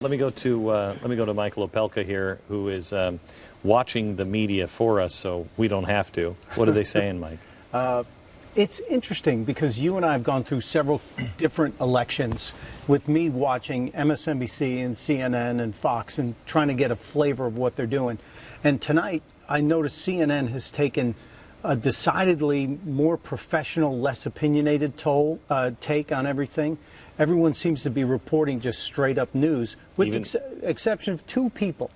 Let me go to Michael Opelka here, who is watching the media for us, so we don't have to. What are they saying, Mike? It's interesting because you and I have gone through several different elections with me watching MSNBC and CNN and Fox and trying to get a flavor of what they're doing. And tonight, I noticed CNN has taken a decidedly more professional, less opinionated take on everything. Everyone seems to be reporting just straight up news, with the exception of two people.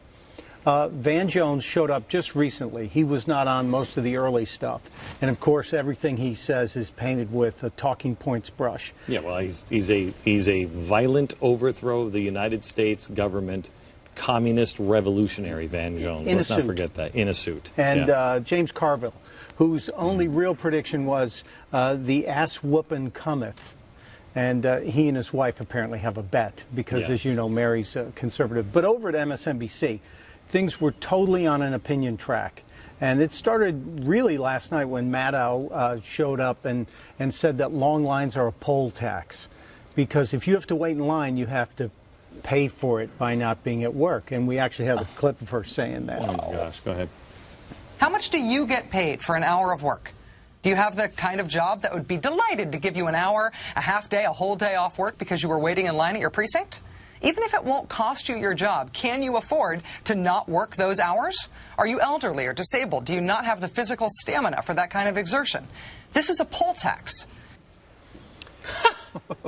Van Jones showed up just recently. He was not on most of the early stuff. And of course, everything he says is painted with a talking points brush. Yeah, well, he's a violent overthrow of the United States government, communist revolutionary, Van Jones. Let's not forget that. In a suit. And James Carville, whose only real prediction was the ass whooping cometh. And he and his wife apparently have a bet because, as you know, Mary's conservative. But over at MSNBC, things were totally on an opinion track. And it started really last night when Maddow showed up and said that long lines are a poll tax. Because if you have to wait in line, you have to pay for it by not being at work. And we actually have a clip of her saying that. Oh, my gosh. Go ahead. How much do you get paid for an hour of work? Do you have the kind of job that would be delighted to give you an hour, a half day, a whole day off work because you were waiting in line at your precinct? Even if it won't cost you your job, can you afford to not work those hours? Are you elderly or disabled? Do you not have the physical stamina for that kind of exertion? This is a poll tax.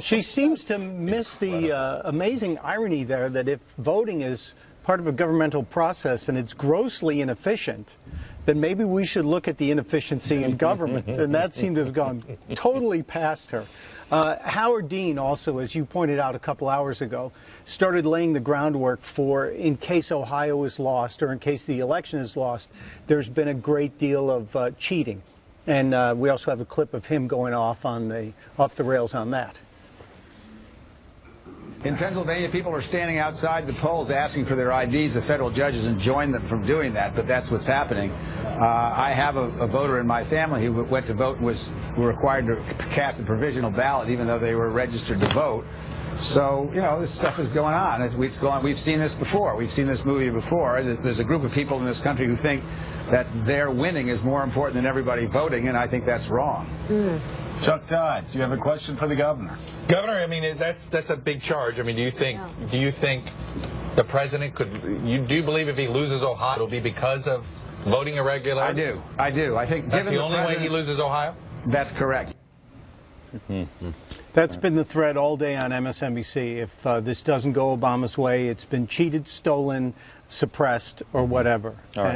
She seems to miss the amazing irony there that if voting is part of a governmental process and it's grossly inefficient, then maybe we should look at the inefficiency in government. And that seemed to have gone totally past her. Howard Dean also, as you pointed out a couple hours ago, started laying the groundwork for, in case Ohio is lost or in case the election is lost, there's been a great deal of cheating. And we also have a clip of him going off the rails on that. In Pennsylvania, people are standing outside the polls asking for their IDs. The federal judges enjoin them from doing that, but that's what's happening. I have a voter in my family who went to vote and was required to cast a provisional ballot, even though they were registered to vote. So, you know, this stuff is going on. We've seen this before. We've seen this movie before. There's a group of people in this country who think that their winning is more important than everybody voting, and I think that's wrong. Chuck Todd, do you have a question for the governor? Governor, I mean, that's a big charge. I mean, do you think the president do you believe if he loses Ohio, it'll be because of voting irregularities? I do. I think that's the only way he loses Ohio? That's correct. That's been the thread all day on MSNBC. If this doesn't go Obama's way, it's been cheated, stolen, suppressed, or whatever. All right.